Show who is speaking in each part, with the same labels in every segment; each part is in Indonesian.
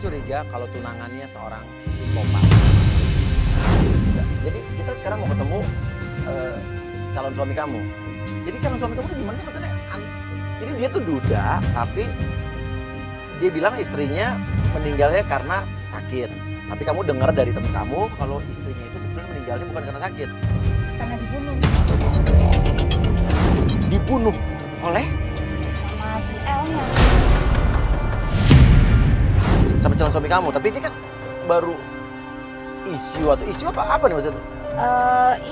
Speaker 1: curiga kalau tunangannya seorang psikopat. Jadi kita sekarang mau ketemu calon suami kamu. Jadi calon suami kamu tuh gimana sih maksudnya? Jadi dia tuh duda, tapi dia bilang istrinya meninggalnya karena sakit. Tapi kamu dengar dari teman kamu kalau istrinya itu sebenarnya meninggalnya bukan karena sakit.
Speaker 2: Karena dibunuh.
Speaker 1: Dibunuh oleh?
Speaker 2: Sama si L-nya.
Speaker 1: Sama calon suami kamu, tapi ini kan baru isu apa nih maksudnya?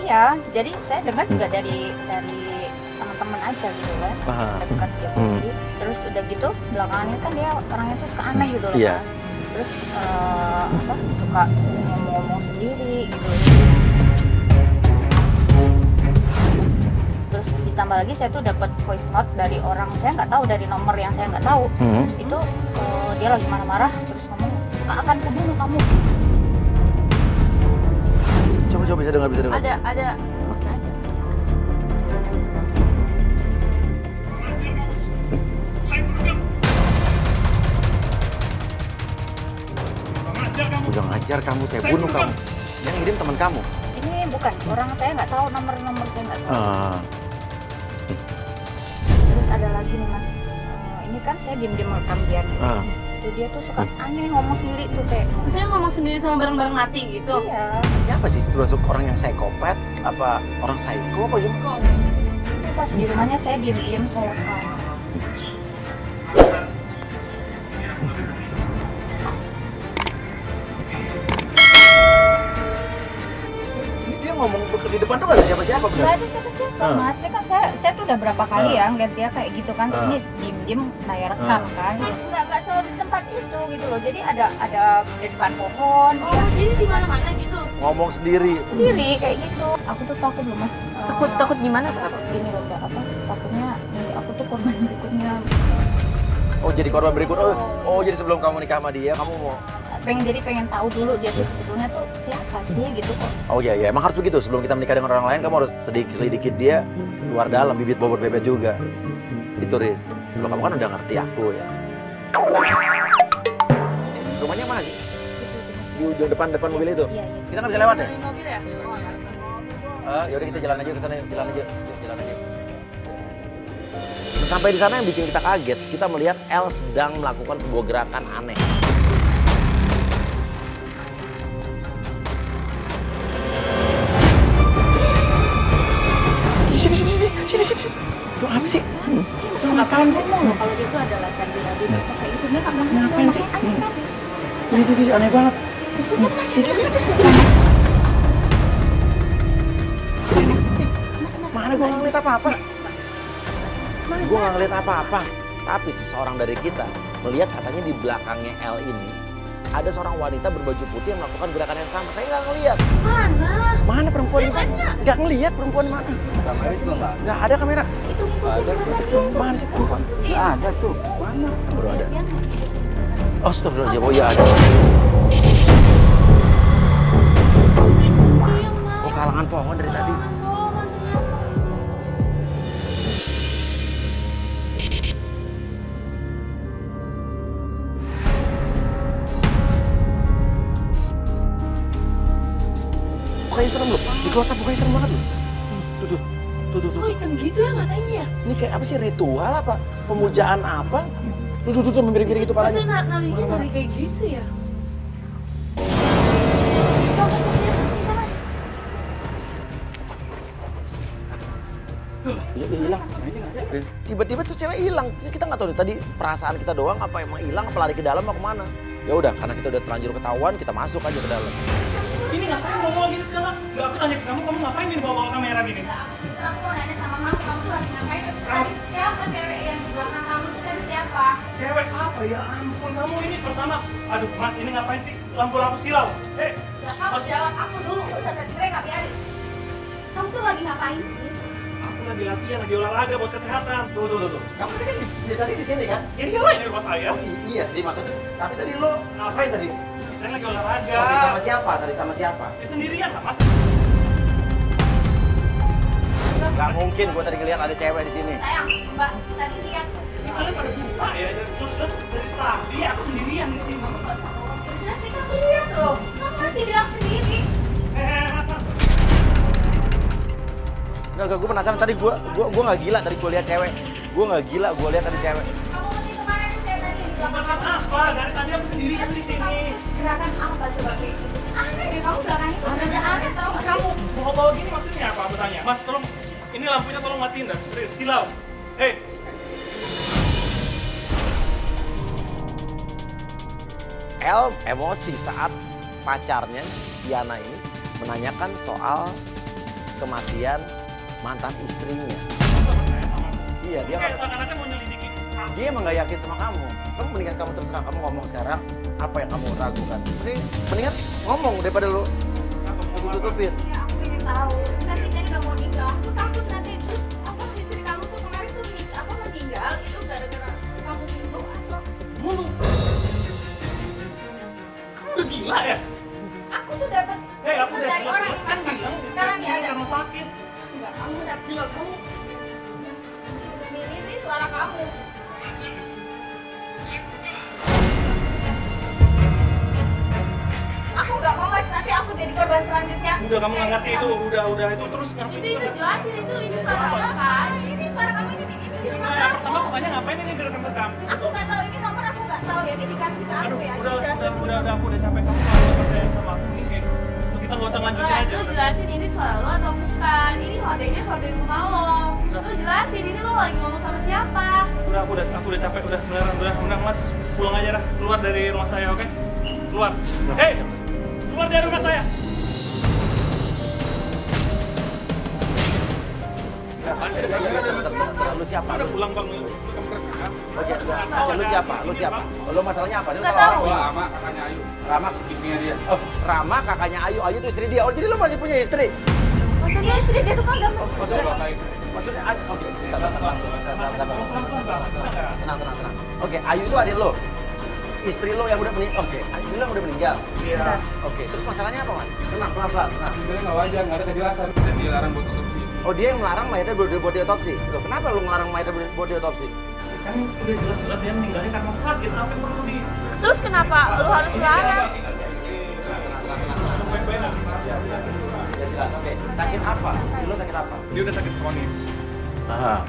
Speaker 2: Iya, jadi saya dengar juga dari teman-teman aja gitu kan. Dekat dia pergi. Terus udah gitu belakangannya kan dia orangnya tuh suka aneh gitu loh.
Speaker 1: Iya.
Speaker 2: Mas. Terus suka ngomong-ngomong sendiri gitu. Terus ditambah lagi saya tuh dapat voice note dari orang saya nggak tahu, dari nomor yang saya nggak tahu. Itu dia lagi marah-marah terus ngomong, akan kubunuh kamu.
Speaker 1: Coba bisa dengar.
Speaker 2: Ada. Oke, ada.
Speaker 1: Udah ngajar kamu, saya bunuh kamu. Yang ngirim teman kamu.
Speaker 2: Ini bukan, orang saya nggak tahu, nomor saya nggak tahu. Terus ada lagi nih Mas, ini kan saya diem-diem rekam dia nih. Tuh dia tuh suka aneh ngomong sendiri tuh kayak.
Speaker 3: Maksudnya ngomong sendiri sama bareng-bareng mati gitu?
Speaker 2: Iya.
Speaker 1: Ini apa sih, termasuk orang yang psikopat? Apa orang psycho apa gimana?
Speaker 2: Itu pas di rumahnya saya diem-diem saya rekam.
Speaker 1: Dia ngomong di depan tuh gak ada siapa-siapa bener?
Speaker 2: Gak ada siapa-siapa Mas, ini kan saya tuh udah berapa kali ya ngeliat dia kayak gitu kan. Terus ini diem-diem saya rekam kan. Nggak selalu di tempat itu gitu loh, jadi ada di depan pohon.
Speaker 3: Oh, jadi di mana-mana gitu?
Speaker 1: Ngomong sendiri.
Speaker 2: Sendiri kayak gitu. Aku tuh takut loh Mas.
Speaker 3: Takut gimana?
Speaker 2: Takut gini loh, takutnya nanti aku tuh korban berikutnya.
Speaker 1: Oh jadi korban berikut. Oh jadi sebelum kamu nikah sama dia kamu mau?
Speaker 2: pengen tahu dulu dia tuh sebetulnya tuh siapa sih gitu kok.
Speaker 1: Oh iya emang harus begitu, sebelum kita menikah dengan orang lain kamu harus sedikit dia luar dalam, bibit bobot bebet juga. Itu Riz, kalau kamu kan udah ngerti aku ya. Rumahnya mana sih? Di ujung depan mobil itu?
Speaker 2: Iya.
Speaker 1: Kita nggak bisa lewat ya?
Speaker 3: Dari mobil ya?
Speaker 1: Yaudah kita jalan aja ke sana, jalan aja. Sampai di sana yang bikin kita kaget, kita melihat El sedang melakukan sebuah gerakan aneh. Sini. Itu apa sih? Itu ngapain sih?
Speaker 2: Kalau dia tuh adalah candi-candi kayak gitu, dia nggak
Speaker 1: ngapain sih?
Speaker 2: aneh kan?
Speaker 1: Ini aneh banget.
Speaker 2: Terus itu masih ada sebelah. Mas.
Speaker 1: Mana gue nggak ngeliat apa-apa. Gue nggak ngeliat apa-apa. Tapi seseorang dari kita melihat katanya di belakangnya L ini ada seorang wanita berbaju putih yang melakukan gerakan yang sama. Saya nggak ngeliat. Mana perempuan? Nggak ngeliat perempuan mana? Kamera itu nggak ada kamera.
Speaker 2: Itu
Speaker 1: Ada. Mana sih perempuan? Nggak ada tuh. Mana? Tuh baru ada. Astagfirullahaladzim. Oh iya ada. Oh kalangan pohon dari tadi. Bukannya serem loh, di close up bukannya serem banget loh. Tuh.
Speaker 3: Oh hitam gitu ya matanya ya?
Speaker 1: Ini kayak apa sih, ritual apa? Pemujaan apa? Tuh, miring-miring gitu palanya.
Speaker 3: Maksudnya nari kayak gitu ya? Mas.
Speaker 1: Iya hilang. Tiba-tiba tuh cewek hilang. Kita nggak tahu nih tadi perasaan kita doang apa emang hilang apa lari ke dalam apa kemana. Ya udah, karena kita udah terlanjur ketahuan, kita masuk aja ke dalam.
Speaker 4: Ini ngapain bawa gini segala? Gak, aku tanya ke kamu ngapain nih bawa kamera gini?
Speaker 5: Aku mau nanya sama Mas, kamu tuh lagi ngapain? Tadi siapa cewek yang di belakang kamu tuh tadi siapa?
Speaker 4: Cewek apa? Ya ampun, kamu ini pertama. Aduh Mas, ini ngapain sih lampu-lampu silau?
Speaker 5: Ya kamu jawab aku dulu, gak usah teriak gak biarin. Kamu tuh lagi ngapain sih?
Speaker 4: Aku lagi latihan, lagi olahraga buat kesehatan.
Speaker 1: Tuh. Kamu tadi di sini kan?
Speaker 4: Ya iyalah ini rumah saya.
Speaker 1: Iya sih maksudnya. Tapi tadi lo ngapain tadi?
Speaker 4: Saya lagi olahraga.
Speaker 1: Sama siapa? Tadi sama siapa?
Speaker 4: Ya sendirian lah Mas.
Speaker 1: Gak mungkin, gue tadi ngeliat ada cewek di sini.
Speaker 5: Sayang, Mbak, tadi lihat.
Speaker 4: Kalian pada buka ya, terus dari tadi aku sendirian di sini.
Speaker 5: Kamu gak usah bohong
Speaker 2: lihat loh, kamu masih bilang sendiri.
Speaker 1: Enggak, gue penasaran tadi gue nggak gila tadi gue lihat cewek. Gue nggak gila, gue lihat tadi cewek.
Speaker 2: Kamu ngerti kemana tuh cewek tadi di belakang
Speaker 4: Makan apa? Dari tadi aku sendirian di sini.
Speaker 2: gerakan apa coba kayak gitu? Aneh deh kamu belakang itu, aneh tau
Speaker 4: Mas
Speaker 2: gak?
Speaker 4: kamu bawa gini maksudnya apa? Aku tanya. Mas tolong, ini lampunya tolong matiin dah. Silau. Hei.
Speaker 1: El emosi saat pacarnya Yana ini menanyakan soal kematian mantan istrinya. Iya, dia
Speaker 4: Kayak seakan-akan mau nyelidiki.
Speaker 1: dia emang gak yakin sama kamu. Kamu mendingan kamu terserah, kamu ngomong sekarang apa yang kamu ragukan. Mendingan ngomong daripada lu tutupin.
Speaker 2: Ya aku ingin tahu, nanti jadi kamu nikah, aku takut nanti terus apa istri kamu tuh kemarin tuh meninggal itu gara-gara kamu bunuh atau
Speaker 4: Bunuh. Kamu udah gila ya?
Speaker 2: aku tuh dapat
Speaker 4: Hei, aku udah
Speaker 2: dari orang
Speaker 4: jelas kan bilang
Speaker 2: sekarang ya ada
Speaker 4: karena sakit.
Speaker 2: enggak kamu udah
Speaker 4: Bilang kamu
Speaker 2: ini suara kamu aku nggak mau mas nanti aku jadi korban selanjutnya
Speaker 4: udah kamu nggak ngerti itu, udah itu terus ngapain?
Speaker 3: Itu jelasin itu suara lo kan.
Speaker 2: ini suara kamu ini
Speaker 4: Sini,
Speaker 2: suara
Speaker 4: pertama aku tanya ngapain ini direkam-rekam?
Speaker 2: aku nggak tahu ini nomor aku nggak tahu ya ini dikasih ke aku
Speaker 4: Aduh,
Speaker 2: ya
Speaker 4: aku udah capek kamu kalau percaya sama aku nih kayak gitu. Kita nggak usah lanjutin
Speaker 3: Lah,
Speaker 4: aja.
Speaker 3: lu jelasin ini suara lo atau bukan. Ini hordengnya hordeng rumah lo. Lu jelasin ini lo lagi ngomong sama siapa.
Speaker 4: Aku udah capek, udah beneran mas pulang aja dah, keluar dari rumah saya, oke? Keluar. Hei, keluar dari rumah saya.
Speaker 1: Lu siapa?
Speaker 4: Udah pulang bang.
Speaker 1: Lu siapa? Lu siapa? Lu masalahnya apa? Lu
Speaker 2: Nggak
Speaker 1: salah
Speaker 2: tahu.
Speaker 1: orang.
Speaker 6: Rama kakaknya Ayu,
Speaker 1: Rama,
Speaker 6: istrinya dia.
Speaker 1: oh Rama kakaknya Ayu, Ayu tuh istri dia. Oh jadi lu masih punya istri?
Speaker 2: maksudnya istri dia tuh kan udah
Speaker 1: Maksudnya Ayu, oke, tenang.
Speaker 4: Bisa nggak?
Speaker 1: Tenang. Oke, Ayu itu adik lo. Istri lo yang udah meninggal. Oke, istri lo yang udah meninggal.
Speaker 4: Iya.
Speaker 1: Oke, terus masalahnya apa mas? Tenang, pelan-pelan.
Speaker 6: Sebenarnya nggak wajar, nggak ada kejelasan. Dan dia larang buat otopsi.
Speaker 1: Oh dia yang melarang mayatnya buat diotopsi. Loh, kenapa lu ngelarang mayatnya buat diotopsi?
Speaker 4: Kan udah jelas-jelas dia meninggalnya karena sakit. Apa yang perlu di?
Speaker 3: Terus kenapa lu harus larang?
Speaker 1: Ya jelas, oke. Sakit apa? Istri lo sakit apa?
Speaker 4: Dia udah sakit kronis.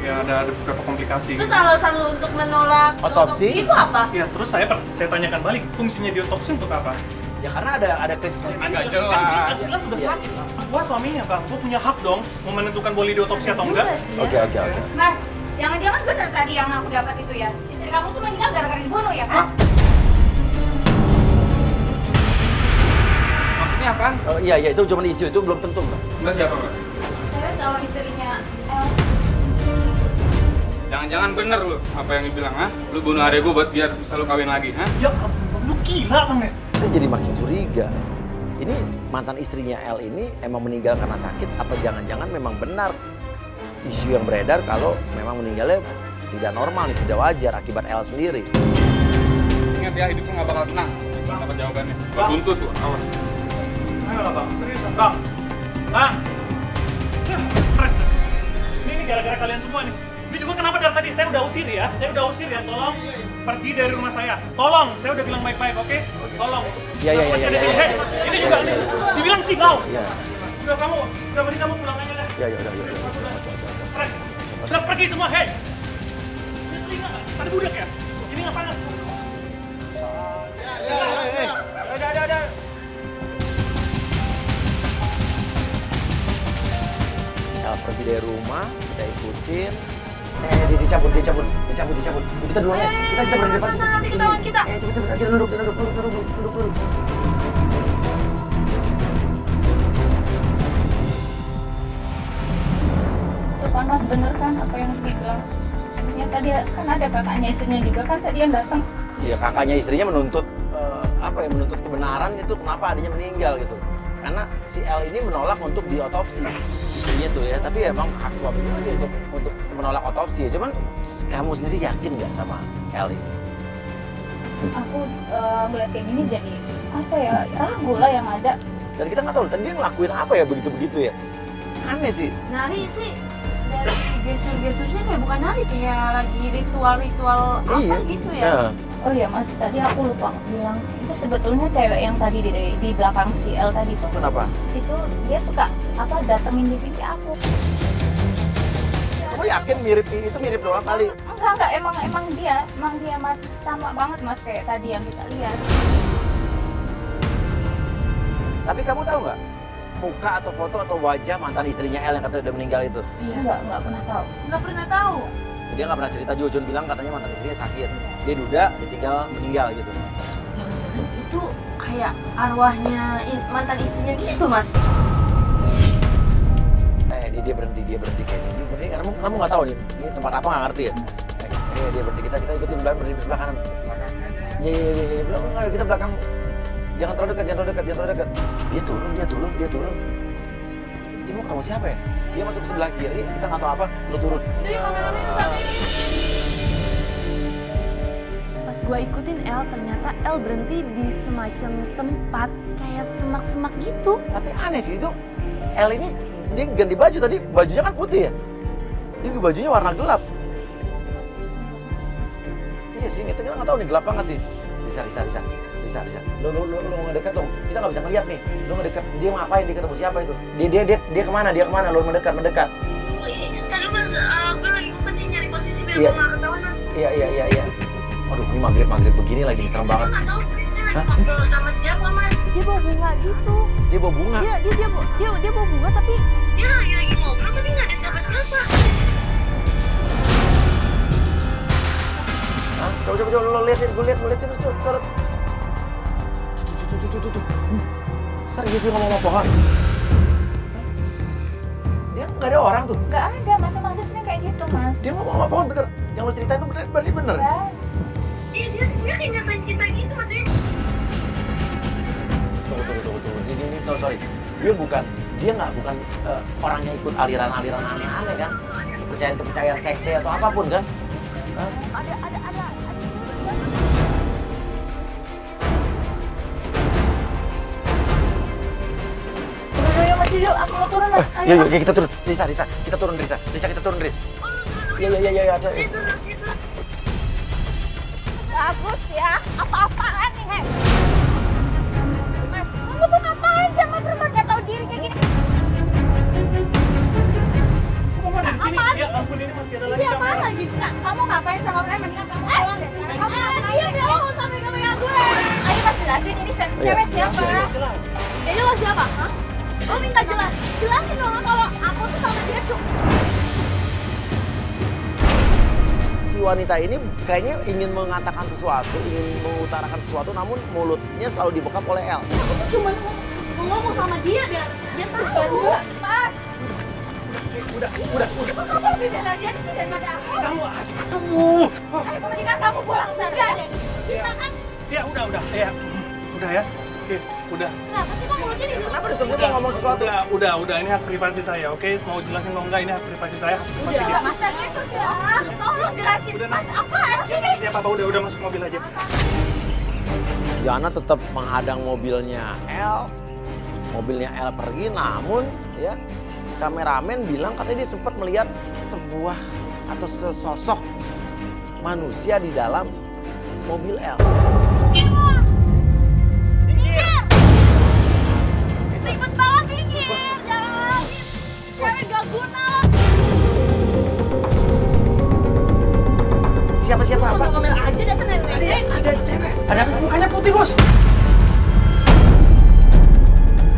Speaker 4: Ya ada beberapa komplikasi.
Speaker 3: Terus alasan lu untuk menolak
Speaker 1: Otopsi?
Speaker 3: itu apa?
Speaker 4: Ya terus saya tanyakan balik, fungsinya diotopsi untuk apa?
Speaker 1: Ya karena ada
Speaker 6: Nggak
Speaker 4: Kan
Speaker 6: jelas.
Speaker 4: jelas udah sakit. Gua suaminya bang, gua punya hak dong mau menentukan boleh diotopsi atau enggak.
Speaker 1: Oke.
Speaker 2: mas jangan-jangan benar tadi yang aku dapat itu ya istri kamu tuh meninggal gara-gara dibunuh ya kan?
Speaker 6: Maksudnya apa?
Speaker 1: Oh, iya itu cuma isu itu belum tentu bro.
Speaker 6: Mbak siapa, Mbak?
Speaker 2: Saya calon istrinya El.
Speaker 6: Jangan-jangan bener lu apa yang dibilang, ha? Lu bunuh adek gua buat biar bisa lu kawin lagi, ha?
Speaker 4: Ya ampun, lu gila bang ya?
Speaker 1: Saya jadi makin curiga. Ini mantan istrinya El ini emang meninggal karena sakit apa jangan-jangan memang benar isu yang beredar kalau memang meninggalnya tidak normal nih, tidak wajar akibat El sendiri.
Speaker 6: Ingat ya, hidup lu nggak bakal tenang. Bang dapat jawabannya. Gua tuntut tuh, awas.
Speaker 4: Ayo lah bang, seriusan bang. Bang, stres ya? Ini gara-gara kalian semua nih. Ini juga kenapa dari tadi saya udah usir ya, tolong pergi dari rumah saya. Tolong, saya udah bilang baik-baik, oke? Tolong.
Speaker 1: Iya.
Speaker 4: Hei, ini juga nih, dibilang silau.
Speaker 1: Iya.
Speaker 4: Udah mending kamu pulang aja deh.
Speaker 1: Iya.
Speaker 4: Stres. Sudah pergi semua, hei. Ini telinga nggak? Ada budak ya? Ini ngapain?
Speaker 1: Udah. El pergi dari rumah, kita ikutin. Dia dicabut. Kita duluan ya. Kita berada di depan sini.
Speaker 3: Nanti ketahuan kita.
Speaker 1: Cepet. Kita duduk.
Speaker 2: Tuh kan mas bener kan apa yang dibilang ya tadi kan ada kakaknya istrinya juga kan tadi yang datang
Speaker 1: Iya, kakaknya istrinya menuntut menuntut kebenaran itu kenapa adiknya meninggal gitu. Karena si L ini menolak untuk diotopsi istrinya tuh ya, tapi emang hak suami juga sih untuk menolak otopsi ya. Cuman kamu sendiri yakin nggak sama L ini?
Speaker 2: aku ngeliat kayak gini jadi apa ya ragu lah yang ada.
Speaker 1: Dan kita nggak tahu tadi dia ngelakuin apa ya begitu ya. Aneh sih.
Speaker 3: Nari sih dari gestur-gesturnya kayak bukan nari, kayak lagi ritual-ritual apa gitu ya.
Speaker 2: Oh iya Mas, tadi aku lupa bilang itu sebetulnya cewek yang tadi di belakang si L tadi tuh.
Speaker 1: Kenapa?
Speaker 2: Itu dia suka datengin di pipi aku.
Speaker 1: Kamu yakin itu mirip doang kali?
Speaker 2: Enggak, emang dia Mas, sama banget Mas kayak tadi yang kita lihat.
Speaker 1: Tapi kamu tahu nggak muka atau foto atau wajah mantan istrinya L yang katanya udah meninggal itu?
Speaker 2: Iya, enggak pernah tahu.
Speaker 3: Nggak pernah tahu.
Speaker 1: Dia nggak pernah cerita juga, cuma bilang katanya mantan istrinya sakit. Dia duda, ditinggal meninggal gitu.
Speaker 3: Jangan-jangan itu kayak arwahnya mantan istrinya gitu, Mas.
Speaker 1: Dia berhenti kayak ini. Berhenti, kamu nggak tahu nih, ini tempat apa nggak ngerti ya? Dia berhenti, kita ikutin berdiri di sebelah kanan. Iya, belakang, kita belakang. Jangan terlalu dekat. Dia turun. Dia mau ketemu siapa ya? Dia masuk ke sebelah kiri, kita nggak tahu apa, lu turun.
Speaker 3: Jadi kameramen ke sana. Pas gua ikutin L, ternyata L berhenti di semacam tempat kayak semak-semak gitu.
Speaker 1: Tapi aneh sih itu, L ini dia ganti baju tadi, bajunya kan putih ya? Dia bajunya warna gelap. Iya sih, kita nggak tahu nih gelap banget sih. Bisa. Lu ngedekat dong. Kita nggak bisa ngeliat nih. Lu ngedekat. Dia mau ngapain? Dia ketemu siapa itu? Dia kemana? Lu mendekat.
Speaker 5: Tadi Mas, gue lagi pengen nyari posisi biar
Speaker 1: Iya.
Speaker 5: gue nggak ketahuan Mas.
Speaker 1: Iya. Aduh, ini maghrib begini lagi serem banget.
Speaker 5: Gue nggak tahu dia lagi ngobrol sama siapa Mas.
Speaker 3: Dia bawa bunga gitu.
Speaker 1: Dia bawa bunga.
Speaker 3: Dia bawa bunga tapi
Speaker 5: Dia lagi ngobrol tapi nggak ada siapa-siapa.
Speaker 1: Hah? Coba lu liatin, gue liatin terus sorot. Tuh. Serius dia ngomong sama pohon. Dia nggak ada orang tuh.
Speaker 2: Nggak ada, Mas-masnya kayak gitu Mas.
Speaker 1: Dia ngomong sama pohon bener. Yang lo ceritain tuh berarti bener.
Speaker 2: Ya.
Speaker 5: Iya dia kayak nyatain cinta gitu maksudnya.
Speaker 1: Tunggu. Ini sorry. Dia bukan orang yang ikut aliran-aliran aneh-aneh kan? Kepercayaan sekte atau apapun kan? Hah?
Speaker 3: ada.
Speaker 2: Yuk, aku mau turun Mas. Ayo.
Speaker 1: Iya, kita turun. Risa, kita turun, Risa. Kita turun, Riz. Iya, ada.
Speaker 5: Saya turun.
Speaker 2: Bagus ya, apa-apaan nih, He? Mas, kamu tuh ngapain sih sama perempuan gak tahu diri kayak gini?
Speaker 4: Kok mau dari sini? Ya ampun, ini masih ada lagi
Speaker 2: Ini apaan
Speaker 4: kamera.
Speaker 2: lagi? Nah, kamu ngapain sama mereka? Mendingan kamu pulang deh. Kamu ngapain? Dia bohong sampai ke megang gue. Ayo Mas jelasin, ini cewek siapa?
Speaker 4: Jelas.
Speaker 2: Jadi lo siapa? Hah? Lo minta jelasin dong kalau aku tuh sama dia
Speaker 1: Si wanita ini kayaknya ingin mengatakan sesuatu, ingin mengutarakan sesuatu, namun mulutnya selalu dibekap oleh L.
Speaker 2: Aku tuh cuma mau ngomong sama dia biar dia tahu. Mas,
Speaker 4: Udah.
Speaker 2: kamu lebih bela dia sih daripada aku.
Speaker 4: Aduh.
Speaker 2: Ayo mendingan kamu pulang sana. Enggak deh. Kita kan
Speaker 4: Ya udah. Ya. Udah ya. Oke, udah.
Speaker 2: kenapa sih kok mulutnya di
Speaker 1: Kenapa ditunggu mau ngomong sesuatu?
Speaker 4: Udah, ini hak privasi saya, oke? Mau jelasin mau enggak, ini hak privasi saya, hak privasi dia.
Speaker 2: Mas itu ya. Tolong jelasin.
Speaker 4: Udah,
Speaker 2: Mas, apa sih?
Speaker 4: Ya apa udah masuk mobil aja.
Speaker 1: Jana tetap menghadang mobilnya L. Mobilnya L pergi, namun ya kameramen bilang katanya dia sempat melihat sebuah atau sesosok manusia di dalam mobil L.
Speaker 2: Ribet banget mikir. Jangan. Cewek gak guna.
Speaker 1: Siapa apa?
Speaker 3: Ngomel aja dasar nenek.
Speaker 1: Ada cewek. Ada apa? Mukanya putih, Gus.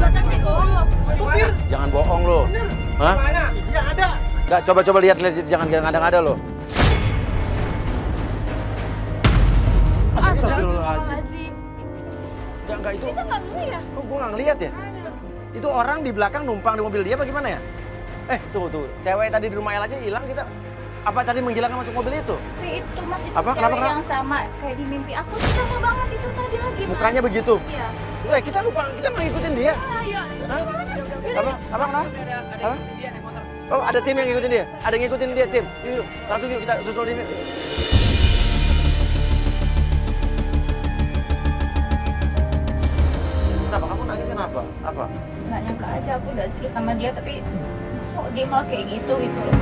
Speaker 3: Masa sih bohong?
Speaker 1: Supir. Jangan bohong lo. Hah?
Speaker 6: Mana? Iya ada.
Speaker 1: Nggak, coba lihat jangan ngada-ngada lo.
Speaker 3: Astagfirullahaladzim.
Speaker 1: Enggak itu.
Speaker 2: Kita nggak ngeliat ya?
Speaker 1: Kok gue nggak ngeliat ya? Itu orang di belakang numpang di mobil dia bagaimana ya? Tuh. Cewek tadi di rumah El aja hilang kita. Apa tadi menghilangkan masuk mobil itu?
Speaker 2: Itu Mas, itu
Speaker 1: Apa?
Speaker 2: cewek
Speaker 1: Kenapa?
Speaker 2: yang sama kayak di mimpi aku tuh sama banget itu tadi lagi. Mas.
Speaker 1: Mukanya begitu.
Speaker 2: Iya.
Speaker 1: Kita lupa, kita ngikutin dia.
Speaker 2: Ayo, terus
Speaker 1: Hah?
Speaker 2: gimana?
Speaker 1: Apa kenapa? Apa? Oh, ada tim yang ngikutin dia. Ada yang ngikutin dia, tim. Yuk, langsung yuk kita susul tim. Kenapa kamu nangisin apa? Apa?
Speaker 2: Nggak nyangka aja aku udah serius sama dia tapi kok dia malah kayak gitu loh.